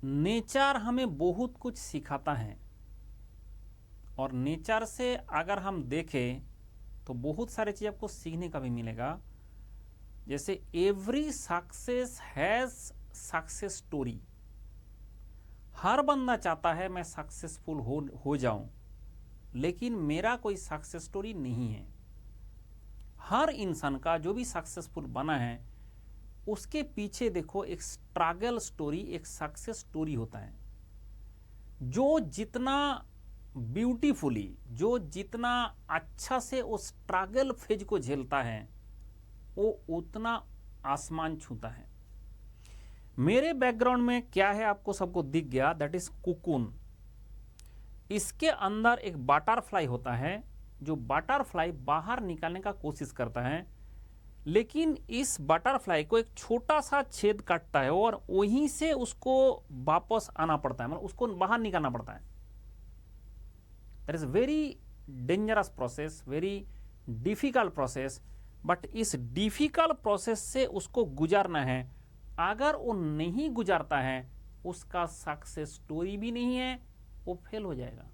Nature हमें बहुत कुछ सिखाता है और नेचर से अगर हम देखें तो बहुत सारी चीज़ आपको सीखने का भी मिलेगा। जैसे every success has success story. हर बंदा चाहता है मैं सक्सेसफुल हो जाऊं, लेकिन मेरा कोई सक्सेस स्टोरी नहीं है। हर इंसान का जो भी सक्सेसफुल बना है उसके पीछे देखो एक स्ट्रगल स्टोरी, एक सक्सेस स्टोरी होता है। जो जितना ब्यूटीफुली, जो जितना अच्छा से उस स्ट्रगल फेज को झेलता है वो उतना आसमान छूता है। मेरे बैकग्राउंड में क्या है आपको सबको दिख गया, दैट इज कुकुन। इसके अंदर एक बटरफ्लाई होता है, जो बटरफ्लाई बाहर निकालने का कोशिश करता है, लेकिन इस बटरफ्लाई को एक छोटा सा छेद काटता है और वहीं से उसको वापस आना पड़ता है, मतलब उसको बाहर निकालना पड़ता है। That is very dangerous process, very difficult process, but इस डिफिकल्ट प्रोसेस से उसको गुजारना है। अगर वो नहीं गुजारता है उसका सक्सेस स्टोरी भी नहीं है, वो फेल हो जाएगा।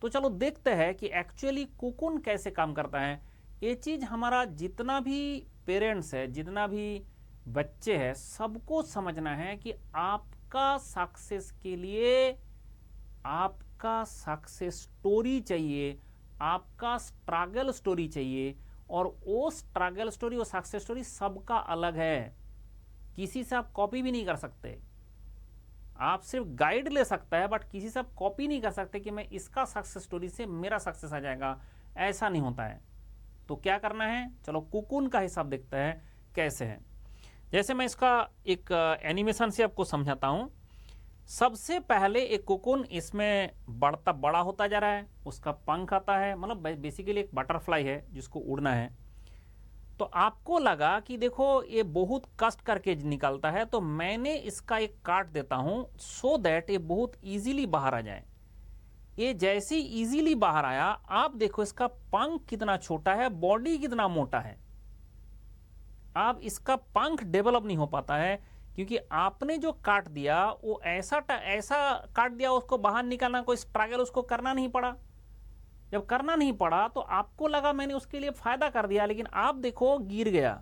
तो चलो देखते हैं कि एक्चुअली कुकुन कैसे काम करता है। ये चीज हमारा जितना भी पेरेंट्स है, जितना भी बच्चे हैं, सबको समझना है कि आपका सक्सेस के लिए आपका सक्सेस स्टोरी चाहिए, आपका स्ट्रगल स्टोरी चाहिए, और वो स्ट्रगल स्टोरी और सक्सेस स्टोरी सबका अलग है। किसी से आप कॉपी भी नहीं कर सकते। आप सिर्फ गाइड ले सकता है, बट किसी से आप कॉपी नहीं कर सकते कि मैं इसका सक्सेस स्टोरी से मेरा सक्सेस आ जाएगा, ऐसा नहीं होता है। तो क्या करना है, चलो कुकुन का हिसाब देखते हैं कैसे है। जैसे मैं इसका एक एनिमेशन से आपको समझाता हूं। सबसे पहले एक कुकुन इसमें बड़ा होता जा रहा है, उसका पंख आता है, मतलब बेसिकली एक बटरफ्लाई है जिसको उड़ना है। तो आपको लगा कि देखो ये बहुत कष्ट करके निकलता है, तो मैंने इसका एक काट देता हूं सो दैट ये बहुत इजीली बाहर आ जाए। ये जैसे ही इजीली बाहर आया, आप देखो इसका पंख कितना छोटा है, बॉडी कितना मोटा है। अब इसका पंख डेवलप नहीं हो पाता है क्योंकि आपने जो काट दिया वो ऐसा काट दिया, उसको बाहर निकालना कोई स्ट्रगल उसको करना नहीं पड़ा। जब करना नहीं पड़ा तो आपको लगा मैंने उसके लिए फायदा कर दिया, लेकिन आप देखो गिर गया।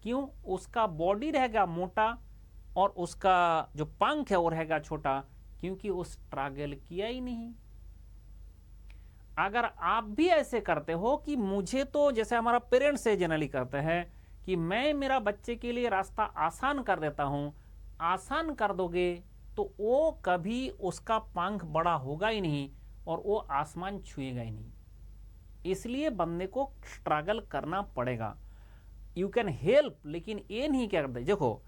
क्यों? उसका बॉडी रहेगा मोटा और उसका जो पंख है वो रहेगा छोटा, क्योंकि वो स्ट्रगल किया ही नहीं। अगर आप भी ऐसे करते हो कि मुझे तो, जैसे हमारा पेरेंट्स से जनरली करते हैं कि मैं मेरा बच्चे के लिए रास्ता आसान कर देता हूं, आसान कर दोगे तो वो कभी उसका पंख बड़ा होगा ही नहीं और वो आसमान छुएगा ही नहीं। इसलिए बंदे को स्ट्रगल करना पड़ेगा। यू कैन हेल्प, लेकिन ये नहीं क्या करते। देखो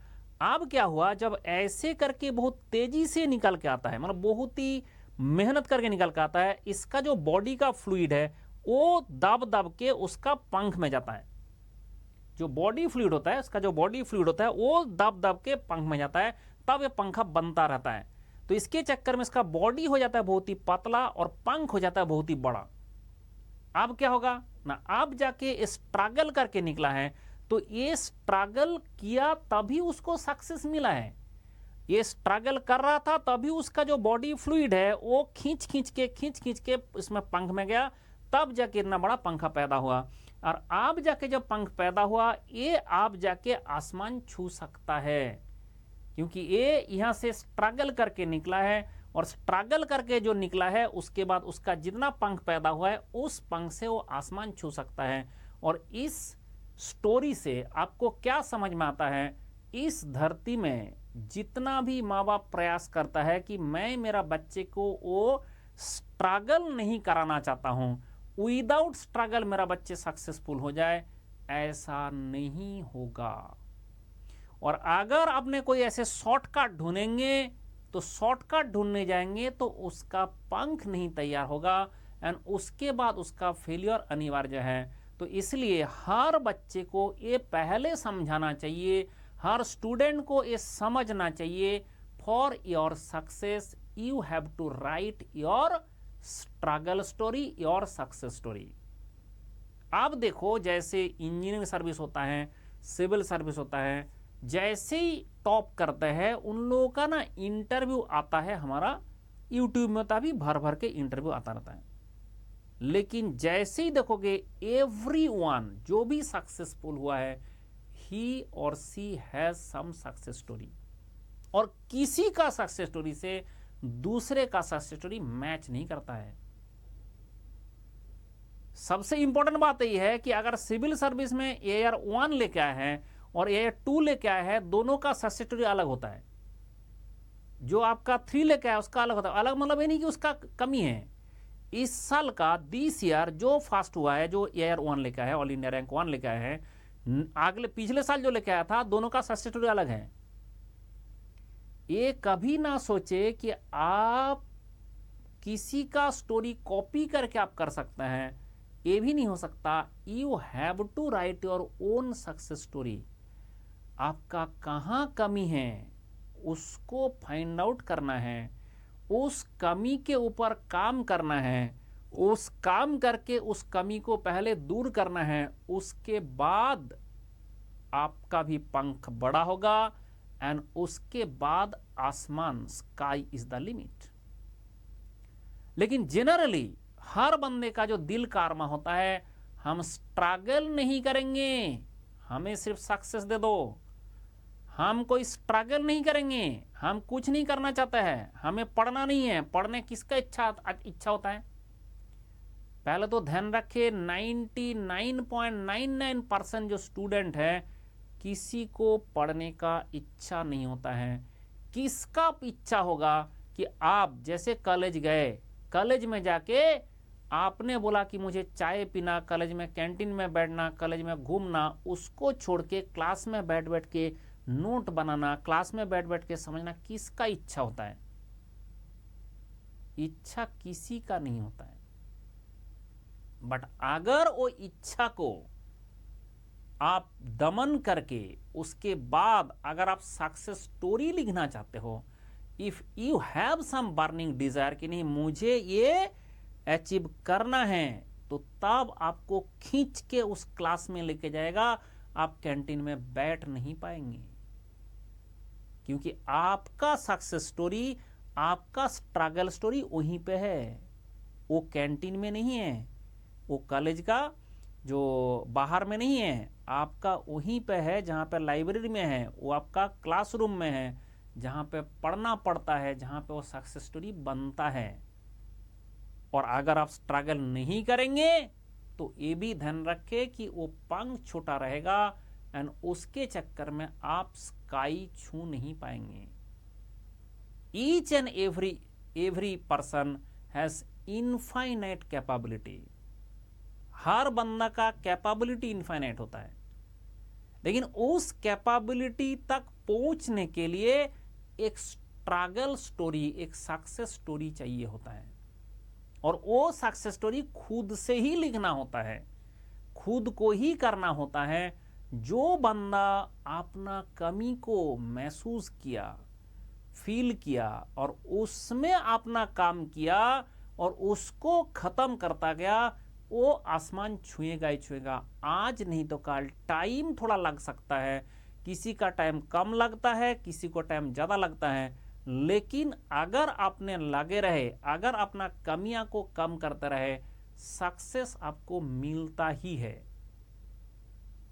अब क्या हुआ, जब ऐसे करके बहुत तेजी से निकल के आता है, मतलब बहुत ही मेहनत करके निकल के आता है, इसका जो बॉडी का फ्लूइड है वो दब दब के उसका पंख में जाता है। जो बॉडी फ्लूइड होता है, इसका जो बॉडी फ्लूइड होता है वो दब दब के पंख में जाता है, तब ये पंखा बनता रहता है। तो इसके चक्कर में इसका बॉडी हो जाता है बहुत ही पतला और पंख हो जाता है बहुत ही बड़ा। अब क्या होगा ना, अब जाके स्ट्रगल करके निकला है, तो ये स्ट्रगल किया तभी उसको सक्सेस मिला है। ये स्ट्रगल कर रहा था तभी उसका जो बॉडी फ्लूइड है वो खींच खींच के इसमें पंख में गया, तब जाके इतना बड़ा पंखा पैदा हुआ। और अब जाके जब पंख पैदा हुआ, ये अब जाके आसमान छू सकता है, क्योंकि ये यहां से स्ट्रगल करके निकला है, और स्ट्रगल करके जो निकला है उसके बाद उसका जितना पंख पैदा हुआ है उस पंख से वो आसमान छू सकता है। और इस स्टोरी से आपको क्या समझ में आता है, इस धरती में जितना भी माँ बाप प्रयास करता है कि मैं मेरा बच्चे को वो स्ट्रगल नहीं कराना चाहता हूं, विदाउट स्ट्रगल मेरा बच्चे सक्सेसफुल हो जाए, ऐसा नहीं होगा। और अगर आपने कोई ऐसे शॉर्टकट ढूंढेंगे तो शॉर्टकट ढूंढने जाएंगे तो उसका पंख नहीं तैयार होगा, एंड उसके बाद उसका फेलियर अनिवार्य है। तो इसलिए हर बच्चे को ये पहले समझाना चाहिए, हर स्टूडेंट को ये समझना चाहिए, for your success you have to write your struggle story, your success story. अब देखो जैसे इंजीनियरिंग सर्विस होता है, सिविल सर्विस होता है, जैसे ही टॉप करते हैं उन लोगों का ना इंटरव्यू आता है, हमारा यूट्यूब में भी भर भर के इंटरव्यू आता रहता है। लेकिन जैसे ही देखोगे एवरीवन जो भी सक्सेसफुल हुआ है, ही और सी हैज सम सक्सेस स्टोरी, और किसी का सक्सेस स्टोरी से दूसरे का सक्सेस स्टोरी मैच नहीं करता है। सबसे इंपॉर्टेंट बात यह है कि अगर सिविल सर्विस में एयर 1 लेके आए हैं और एयर 2 लेके आए हैं, दोनों का सक्सेस स्टोरी अलग होता है। जो आपका 3 लेके आया उसका अलग होता है। अलग मतलब ये नहीं कि उसका कमी है। इस साल का दिस ईयर जो फर्स्ट हुआ है, जो एयर 1 लेके आया है, ऑल इंडिया रैंक 1 लेके आए हैं, अगले पिछले साल जो लेके आया था, दोनों का सक्सेस स्टोरी अलग है। ये कभी ना सोचे कि आप किसी का स्टोरी कॉपी करके आप कर सकते हैं, ये भी नहीं हो सकता। You have to write your own success story. आपका कहाँ कमी है उसको फाइंड आउट करना है, उस कमी के ऊपर काम करना है, उस काम करके उस कमी को पहले दूर करना है, उसके बाद आपका भी पंख बड़ा होगा, एंड उसके बाद आसमान, स्काई इज द लिमिट। लेकिन जनरली हर बंदे का जो दिल का अरमा होता है, हम स्ट्रगल नहीं करेंगे, हमें सिर्फ सक्सेस दे दो। हम कोई स्ट्रगल नहीं करेंगे, हम कुछ नहीं करना चाहते हैं, हमें पढ़ना नहीं है। पढ़ने किसका इच्छा होता है? पहले तो ध्यान रखे 99.99% जो स्टूडेंट है, किसी को पढ़ने का इच्छा नहीं होता है। किसका इच्छा होगा कि आप जैसे कॉलेज गए, कॉलेज में जाके आपने बोला कि मुझे चाय पीना, कॉलेज में कैंटीन में बैठना, कॉलेज में घूमना, उसको छोड़ के क्लास में बैठ बैठ के नोट बनाना, क्लास में बैठ बैठ के समझना, किसका इच्छा होता है? इच्छा किसी का नहीं होता है। बट अगर वो इच्छा को आप दमन करके उसके बाद अगर आप सक्सेस स्टोरी लिखना चाहते हो, if you have some burning desire कि नहीं मुझे ये अचीव करना है, तो तब आपको खींच के उस क्लास में लेके जाएगा। आप कैंटीन में बैठ नहीं पाएंगे, क्योंकि आपका सक्सेस स्टोरी, आपका स्ट्रगल स्टोरी वहीं पे है, वो कैंटीन में नहीं है, वो कॉलेज का जो बाहर में नहीं है, आपका वहीं पे है जहाँ पे लाइब्रेरी में है, वो आपका क्लासरूम में है, जहाँ पे पढ़ना पड़ता है, जहाँ पे वो सक्सेस स्टोरी बनता है। और अगर आप स्ट्रगल नहीं करेंगे तो ये भी ध्यान रखे कि वो पंख छोटा रहेगा, एंड उसके चक्कर में आप स्काई छू नहीं पाएंगे। Each and every person has infinite capability. हर बंदा का कैपेबिलिटी इनफाइनाइट होता है, लेकिन उस कैपेबिलिटी तक पहुंचने के लिए एक स्ट्रगल स्टोरी, एक सक्सेस स्टोरी चाहिए होता है। और वो सक्सेस स्टोरी खुद से ही लिखना होता है, खुद को ही करना होता है। जो बंदा अपना कमी को महसूस किया, फील किया और उसमें अपना काम किया और उसको खत्म करता गया, वो आसमान छुएगा ही छुएगा। आज नहीं तो कल। टाइम थोड़ा लग सकता है, किसी का टाइम कम लगता है, किसी को टाइम ज़्यादा लगता है, लेकिन अगर आपने लगे रहे, अगर अपना कमियां को कम करते रहे, सक्सेस आपको मिलता ही है।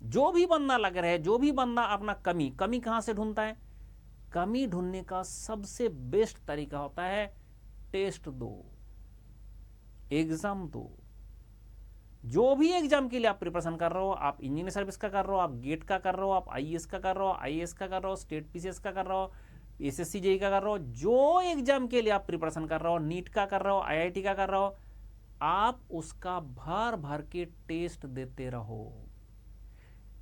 जो भी बंदा लगे रहे, जो भी बंदा अपना कमी कहाँ से ढूंढता है? कमी ढूंढने का सबसे बेस्ट तरीका होता है टेस्ट दो, एग्जाम दो। जो भी एग्जाम के लिए आप प्रिपरेशन कर रहे हो, आप इंजीनियर सर्विस का कर रहे हो, आप गेट का कर रहे हो, आप आईएएस का कर रहे हो, आईएएस का कर रहे हो, स्टेट पीसीएस का कर रहे हो, एसएससी जेईई का कर रहे हो, जो एग्जाम के लिए आप प्रिपरेशन कर रहे हो, नीट का कर रहे हो, आईआईटी का कर रहे हो, आप उसका भर भर के टेस्ट देते रहो।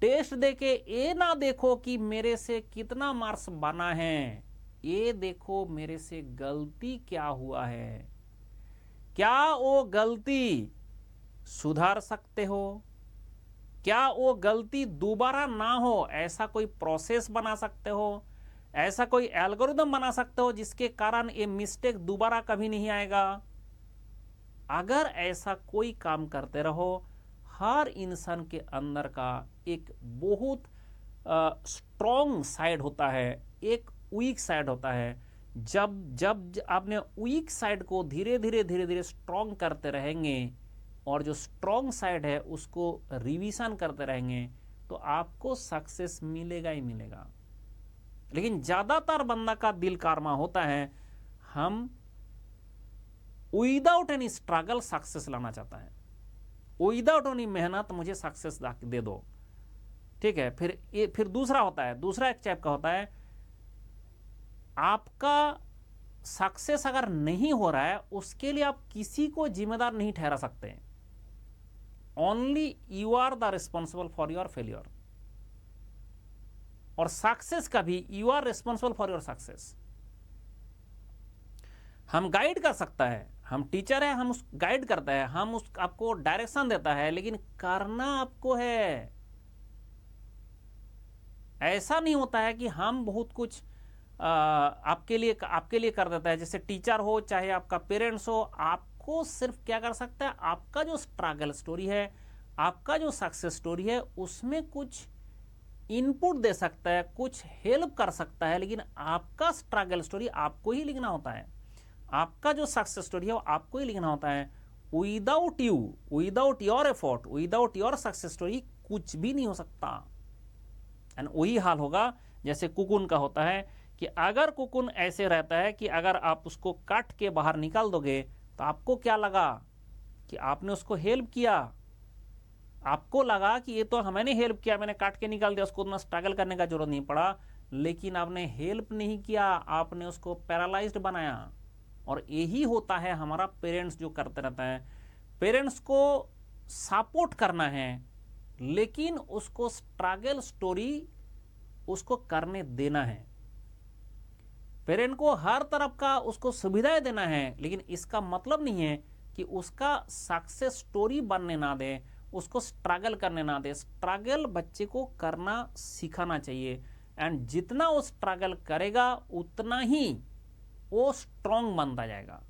टेस्ट देके ये ना देखो कि मेरे से कितना मार्क्स बना है, ये देखो मेरे से गलती क्या हुआ है, क्या वो गलती सुधार सकते हो, क्या वो गलती दोबारा ना हो, ऐसा कोई प्रोसेस बना सकते हो, ऐसा कोई एल्गोरिदम बना सकते हो जिसके कारण ये मिस्टेक दोबारा कभी नहीं आएगा। अगर ऐसा कोई काम करते रहो, हर इंसान के अंदर का एक बहुत स्ट्रॉन्ग साइड होता है, एक वीक साइड होता है। जब जब आपने वीक साइड को धीरे धीरे धीरे धीरे स्ट्रॉन्ग करते रहेंगे और जो स्ट्रॉन्ग साइड है उसको रिवीजन करते रहेंगे तो आपको सक्सेस मिलेगा ही मिलेगा। लेकिन ज्यादातर बंदा का दिल कारमा होता है, हम विदाउट एनी स्ट्रगल सक्सेस लाना चाहता है, विदाउट एनी मेहनत मुझे सक्सेस दे दो। ठीक है, फिर दूसरा होता है, दूसरा एक टाइप का होता है, आपका सक्सेस अगर नहीं हो रहा है उसके लिए आप किसी को जिम्मेदार नहीं ठहरा सकते, only you are the responsible for your failure. और सक्सेस का भी you are responsible for your success. हम गाइड कर सकता है, हम टीचर है, हम उस गाइड करता है, हम उस आपको डायरेक्शन देता है, लेकिन करना आपको है। ऐसा नहीं होता है कि हम बहुत कुछ आपके लिए कर देता है। जैसे टीचर हो चाहे आपका पेरेंट्स हो, आपको सिर्फ क्या कर सकता है, आपका जो स्ट्रगल स्टोरी है, आपका जो सक्सेस स्टोरी है, उसमें कुछ इनपुट दे सकता है, कुछ हेल्प कर सकता है, लेकिन आपका स्ट्रगल स्टोरी आपको ही लिखना होता है, आपका जो सक्सेस स्टोरी है वो आपको ही लिखना होता है। Without you, without your effort, without your success story कुछ भी नहीं हो सकता। एंड वही हाल होगा जैसे कुकुन का होता है कि अगर कुकुन ऐसे रहता है कि अगर आप उसको काट के बाहर निकाल दोगे तो आपको क्या लगा कि आपने उसको हेल्प किया, आपको लगा कि ये तो मैंने हेल्प किया, मैंने काट के निकाल दिया, उसको उतना स्ट्रगल करने का जरूरत नहीं पड़ा, लेकिन आपने हेल्प नहीं किया, आपने उसको पैरालाइज्ड बनाया। और यही होता है हमारा पेरेंट्स जो करते रहता है, पेरेंट्स को सपोर्ट करना है लेकिन उसको स्ट्रगल स्टोरी उसको करने देना है। पेरेंट को हर तरफ का उसको सुविधाएं देना है, लेकिन इसका मतलब नहीं है कि उसका सक्सेस स्टोरी बनने ना दे, उसको स्ट्रगल करने ना दे। स्ट्रगल बच्चे को करना सिखाना चाहिए, एंड जितना वो स्ट्रगल करेगा उतना ही वो स्ट्रॉन्ग बनता जाएगा।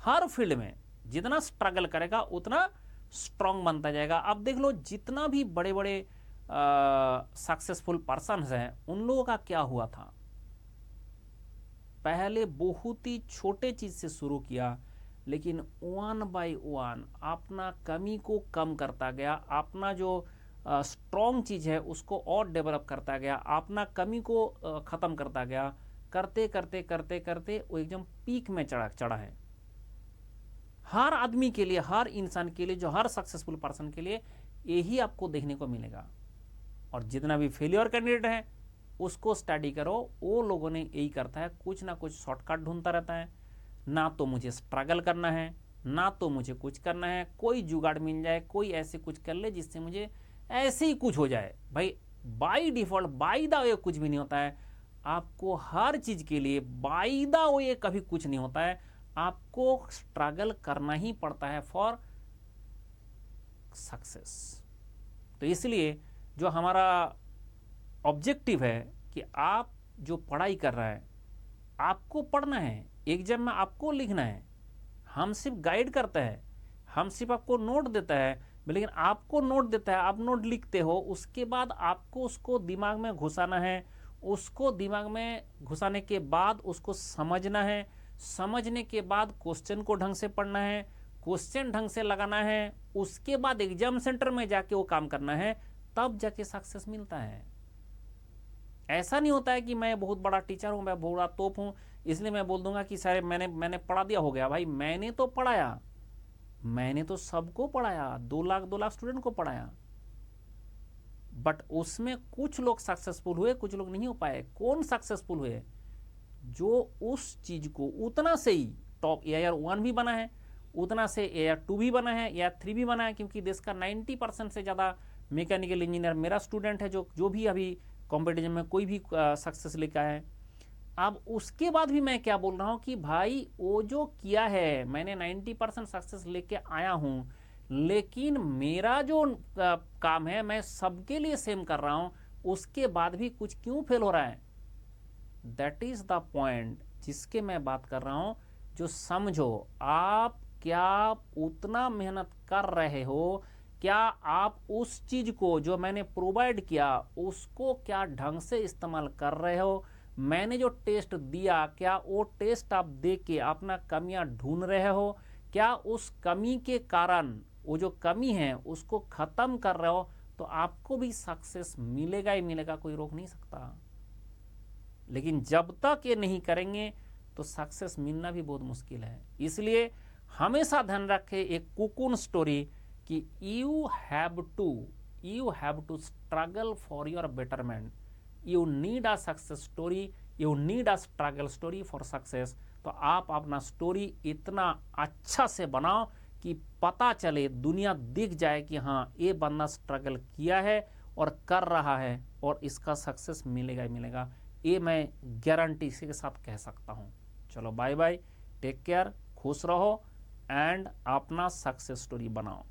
हर फील्ड में जितना स्ट्रगल करेगा उतना स्ट्रॉन्ग बनता जाएगा। अब देख लो जितना भी बड़े बड़े सक्सेसफुल पर्सन हैं, उन लोगों का क्या हुआ था, पहले बहुत ही छोटे चीज से शुरू किया, लेकिन वन बाय वन अपना कमी को कम करता गया, अपना जो स्ट्रॉन्ग चीज है उसको और डेवलप करता गया, अपना कमी को खत्म करता गया, करते करते करते करते वो एकदम पीक में चढ़ा है। हर आदमी के लिए, हर इंसान के लिए, जो हर सक्सेसफुल पर्सन के लिए यही आपको देखने को मिलेगा। और जितना भी फेलियर कैंडिडेट है उसको स्टडी करो, वो लोगों ने यही करता है, कुछ ना कुछ शॉर्टकट ढूंढता रहता है। ना तो मुझे स्ट्रगल करना है, ना तो मुझे कुछ करना है, कोई जुगाड़ मिल जाए, कोई ऐसे कुछ कर ले जिससे मुझे ऐसे ही कुछ हो जाए। भाई by default, by the way कुछ भी नहीं होता है। आपको हर चीज के लिए बाय द वे कभी कुछ नहीं होता है, आपको स्ट्रगल करना ही पड़ता है फॉर सक्सेस। तो इसलिए जो हमारा ऑब्जेक्टिव है कि आप जो पढ़ाई कर रहा है, आपको पढ़ना है, एग्जाम में आपको लिखना है, हम सिर्फ गाइड करते हैं, हम सिर्फ आपको नोट देता है, लेकिन आपको नोट देता है, आप नोट लिखते हो, उसके बाद आपको उसको दिमाग में घुसाना है, उसको दिमाग में घुसाने के बाद उसको समझना है, समझने के बाद क्वेश्चन को ढंग से पढ़ना है, क्वेश्चन ढंग से लगाना है, उसके बाद एग्जाम सेंटर में जाके वो काम करना है, तब जाके सक्सेस मिलता है। ऐसा नहीं होता है कि मैं बहुत बड़ा टीचर हूं, मैं बहुत बड़ा तोप हूं, इसलिए मैं बोल दूंगा कि सारे मैंने पढ़ा दिया, हो गया। भाई मैंने तो पढ़ाया, मैंने तो सबको पढ़ाया, 2 लाख स्टूडेंट को पढ़ाया, बट उसमें कुछ लोग सक्सेसफुल हुए, कुछ लोग नहीं हो पाए। कौन सक्सेसफुल हुए? जो उस चीज को उतना से ही टॉप AIR 1 भी बना है, उतना से AIR 2 भी बना है, AIR 3 भी बना है, क्योंकि देश का 90% से ज्यादा मैकेनिकल इंजीनियर मेरा स्टूडेंट है, जो भी अभी कॉम्पिटिशन में कोई भी सक्सेस लेकर है। अब उसके बाद भी मैं क्या बोल रहा हूं कि भाई वो जो किया है, मैंने 90% सक्सेस लेके आया हूं, लेकिन मेरा जो काम है मैं सबके लिए सेम कर रहा हूं, उसके बाद भी कुछ क्यों फेल हो रहा है? दैट इज द पॉइंट जिसके मैं बात कर रहा हूं। जो समझो, आप क्या उतना मेहनत कर रहे हो क्या आप उस चीज़ को जो मैंने प्रोवाइड किया उसको क्या ढंग से इस्तेमाल कर रहे हो? मैंने जो टेस्ट दिया क्या वो टेस्ट आप दे के अपना कमियां ढूंढ रहे हो? क्या उस कमी के कारण वो जो कमी है उसको ख़त्म कर रहे हो? तो आपको भी सक्सेस मिलेगा ही मिलेगा, कोई रोक नहीं सकता। लेकिन जब तक ये नहीं करेंगे तो सक्सेस मिलना भी बहुत मुश्किल है। इसलिए हमेशा ध्यान रखें एक कुकुन स्टोरी कि you have to struggle for your betterment. You need a success story, you need a struggle story for success. तो आप अपना स्टोरी इतना अच्छा से बनाओ कि पता चले, दुनिया दिख जाए कि हाँ ये बंदा स्ट्रगल किया है और कर रहा है और इसका सक्सेस मिलेगा ही मिलेगा। ये मैं गारंटी इसी के साथ कह सकता हूँ। चलो बाय बाय, टेक केयर, खुश रहो एंड अपना सक्सेस स्टोरी बनाओ।